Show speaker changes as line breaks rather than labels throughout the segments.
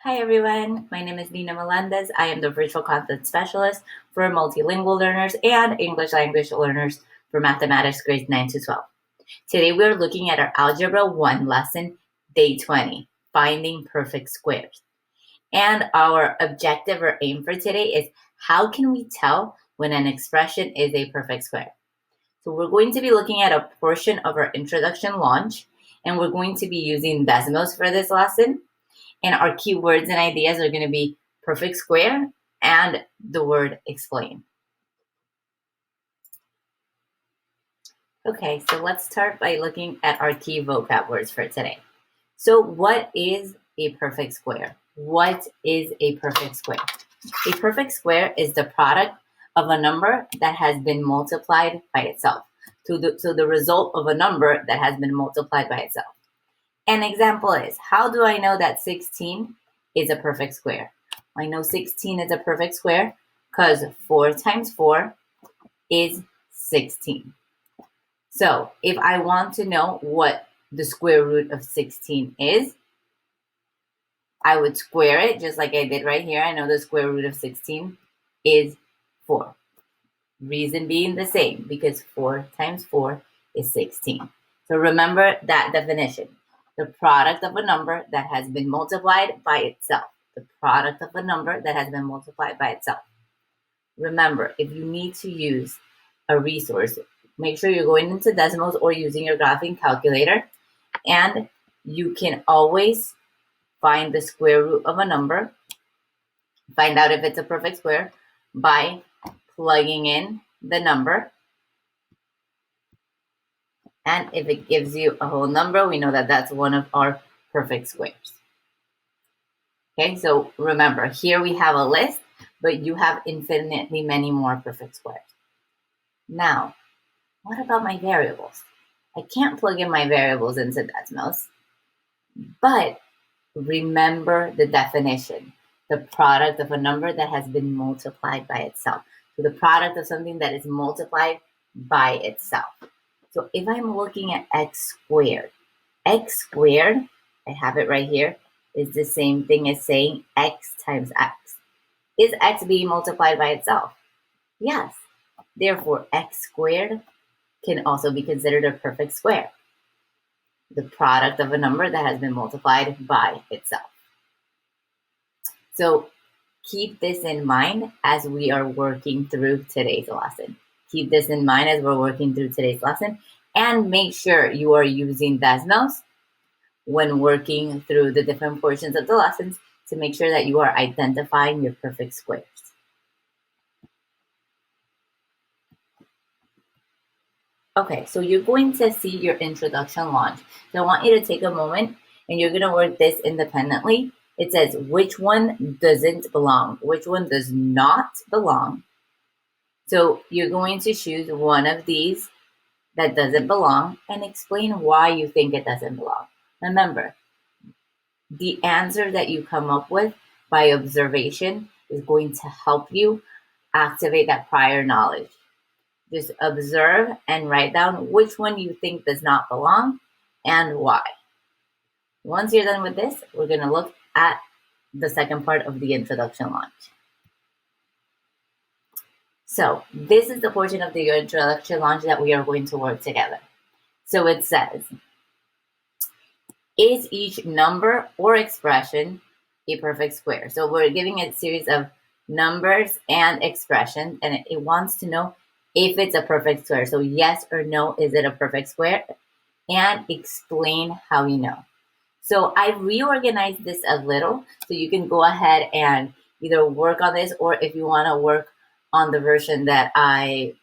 Hi everyone, my name is Nina Melendez. I am the Virtual Content Specialist for multilingual learners and English language learners for mathematics grades 9 to 12. Today we are looking at our Algebra 1 lesson, day 20, Finding Perfect Squares. And our objective or aim for today is how can we tell when an expression is a perfect square? So we're going to be looking at a portion of our introduction launch, and we're going to be using Desmos for this lesson. And our keywords and ideas are going to be perfect square and the word explain. Okay, so let's start by looking at our key vocab words for today. So what is a perfect square? What is a perfect square? A perfect square is the product of a number that has been multiplied by itself. So the result of a number that has been multiplied by itself. An example is, how do I know that 16 is a perfect square? I know 16 is a perfect square because 4 times 4 is 16. So if I want to know what the square root of 16 is, I would square it just like I did right here. I know the square root of 16 is 4. Reason being the same, because 4 times 4 is 16. So remember that definition. The product of a number that has been multiplied by itself. The product of a number that has been multiplied by itself. Remember, if you need to use a resource, make sure you're going into Desmos or using your graphing calculator, and you can always find the square root of a number, find out if it's a perfect square by plugging in the number. And if it gives you a whole number, we know that that's one of our perfect squares. Okay, so remember, here we have a list, but you have infinitely many more perfect squares. Now, what about my variables? I can't plug in my variables into Desmos, but remember the definition, the product of a number that has been multiplied by itself. So the product of something that is multiplied by itself. So if I'm looking at x squared, I have it right here, is the same thing as saying x times x. Is x being multiplied by itself? Yes. Therefore, x squared can also be considered a perfect square. The product of a number that has been multiplied by itself. So keep this in mind as we are working through today's lesson. Keep this in mind as we're working through today's lesson, and make sure you are using Desmos when working through the different portions of the lessons to make sure that you are identifying your perfect squares. Okay, so you're going to see your introduction launch. So I want you to take a moment and you're going to work this independently. It says which one doesn't belong, which one does not belong. So you're going to choose one of these that doesn't belong and explain why you think it doesn't belong. Remember, the answer that you come up with by observation is going to help you activate that prior knowledge. Just observe and write down which one you think does not belong and why. Once you're done with this, we're going to look at the second part of the introduction launch. So this is the portion of the introduction launch that we are going to work together. So it says, is each number or expression a perfect square? So we're giving it a series of numbers and expressions, and it wants to know if it's a perfect square. So yes or no, is it a perfect square? And explain how you know. So I reorganized this a little, so you can go ahead and either work on this, or if you want to work on the version that I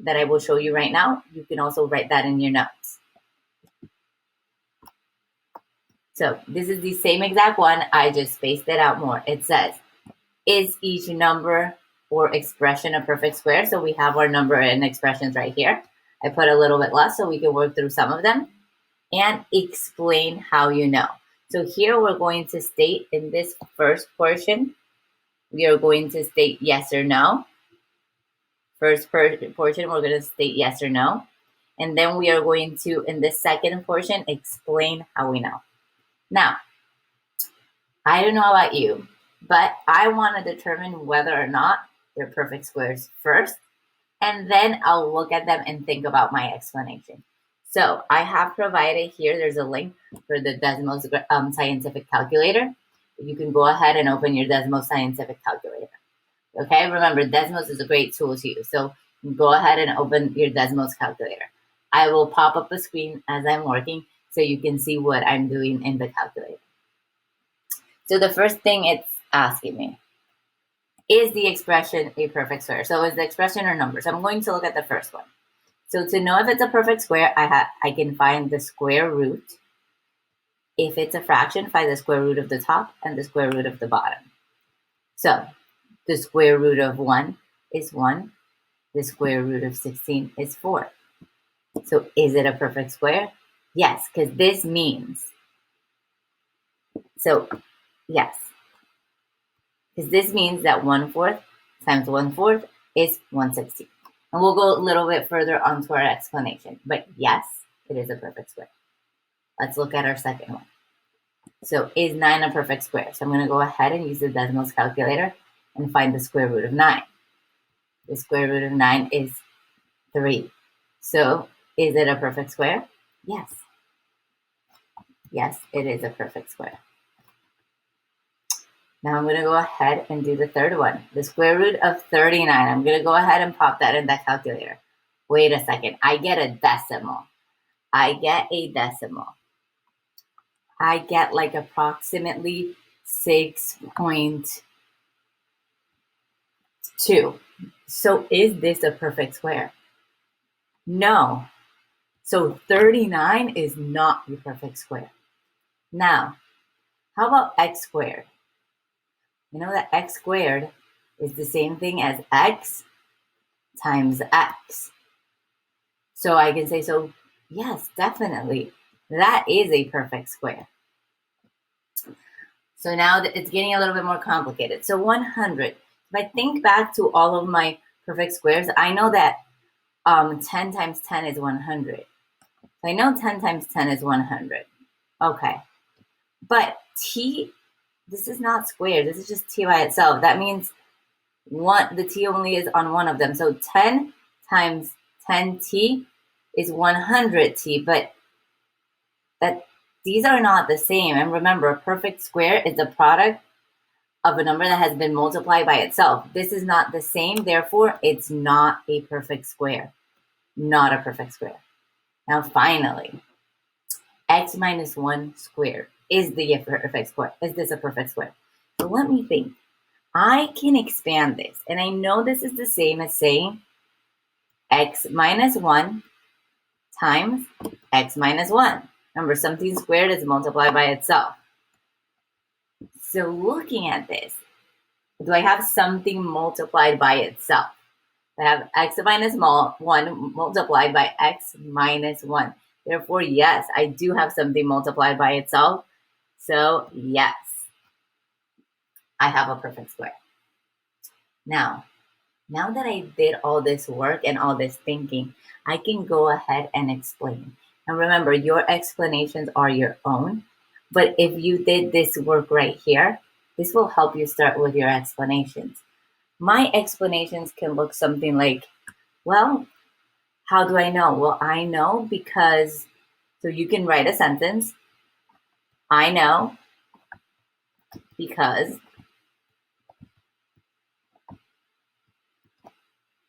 will show you right now, you can also write that in your notes. So this is the same exact one, I just spaced it out more. It says, is each number or expression a perfect square? So we have our number and expressions right here. I put a little bit less so we can work through some of them. And explain how you know. So here we're going to state in this first portion, we are going to state yes or no. First portion, we're going to state yes or no. And then we are going to, in the second portion, explain how we know. Now, I don't know about you, but I want to determine whether or not they're perfect squares first, and then I'll look at them and think about my explanation. So I have provided here, there's a link for the Desmos scientific calculator. You can go ahead and open your Desmos scientific calculator. Okay, remember Desmos is a great tool to use. So go ahead and open your Desmos calculator. I will pop up a screen as I'm working so you can see what I'm doing in the calculator. So the first thing it's asking me, is the expression a perfect square? So is the expression or number? So I'm going to look at the first one. So to know if it's a perfect square, I can find the square root. If it's a fraction, find the square root of the top and the square root of the bottom. So the square root of 1 is 1. The square root of 16 is 4. So is it a perfect square? Yes, because this means, so yes, because this means that 1/4 times 1/4 is 1/16. And we'll go a little bit further onto our explanation. But yes, it is a perfect square. Let's look at our second one. So is 9 a perfect square? So I'm going to go ahead and use the Desmos calculator and find the square root of 9. The square root of 9 is 3. So is it a perfect square? Yes. Yes, it is a perfect square. Now I'm going to go ahead and do the third one. The square root of 39. I'm going to go ahead and pop that in that calculator. Wait a second. I get a decimal. I get a decimal. I get like approximately 6.2. So is this a perfect square? No. So 39 is not a perfect square. Now, how about x squared? You know that x squared is the same thing as x times x. So I can say, so yes, definitely, that is a perfect square. So now it's getting a little bit more complicated. So 100, if I think back to all of my perfect squares, I know that 10 times 10 is 100. So I know 10 times 10 is 100. Okay. But t, this is not squared. This is just t by itself. That means the t only is on one of them. So 10 times 10t is 100t, but these are not the same. And remember, a perfect square is the product of a number that has been multiplied by itself. This is not the same, therefore it's not a perfect square. Not a perfect square. Now finally, x minus 1 squared. Is the perfect square? Is this a perfect square? So let me think. I can expand this, and I know this is the same as saying x minus 1 times x minus 1. Remember, something squared is multiplied by itself. So looking at this, do I have something multiplied by itself? I have x minus 1 multiplied by x minus 1. Therefore, yes, I do have something multiplied by itself. So yes, I have a perfect square. Now that I did all this work and all this thinking, I can go ahead and explain. And remember, your explanations are your own. But if you did this work right here, this will help you start with your explanations. My explanations can look something like, well, how do I know? Well, I know because, so you can write a sentence. I know because,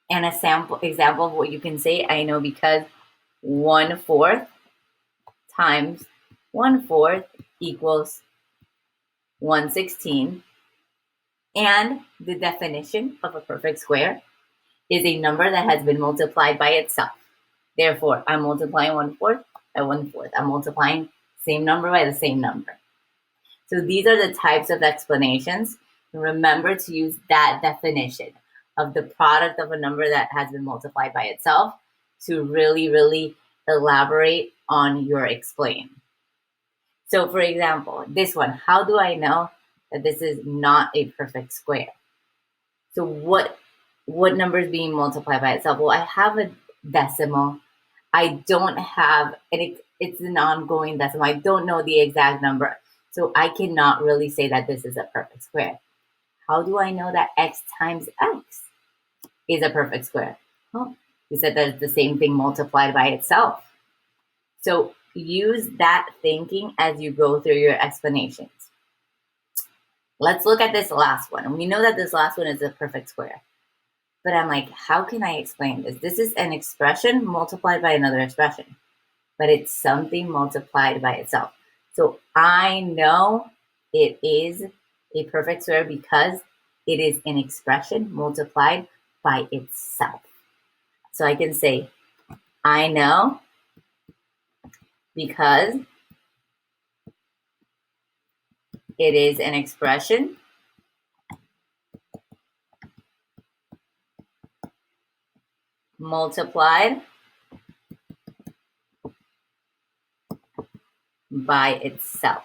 and a sample example of what you can say, I know because 1/4 times 1/4 equals 1/16. And the definition of a perfect square is a number that has been multiplied by itself. Therefore, I'm multiplying 1/4 by 1/4. I'm multiplying same number by the same number. So these are the types of explanations. Remember to use that definition of the product of a number that has been multiplied by itself to really, really elaborate on your explain. So for example, this one, how do I know that this is not a perfect square? So what number is being multiplied by itself? Well, I have a decimal. I don't have, and it's an ongoing decimal. I don't know the exact number. So I cannot really say that this is a perfect square. How do I know that x times x is a perfect square? Well, we said that it's the same thing multiplied by itself. So use that thinking as you go through your explanations. Let's look at this last one. We know that this last one is a perfect square. But I'm like, how can I explain this? This is an expression multiplied by another expression, but it's something multiplied by itself. So I know it is a perfect square because it is an expression multiplied by itself. So I can say, I know because it is an expression multiplied by itself.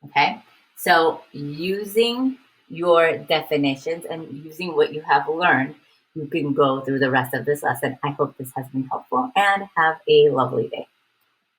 Okay, so using your definitions and using what you have learned, you can go through the rest of this lesson. I hope this has been helpful and have a lovely day.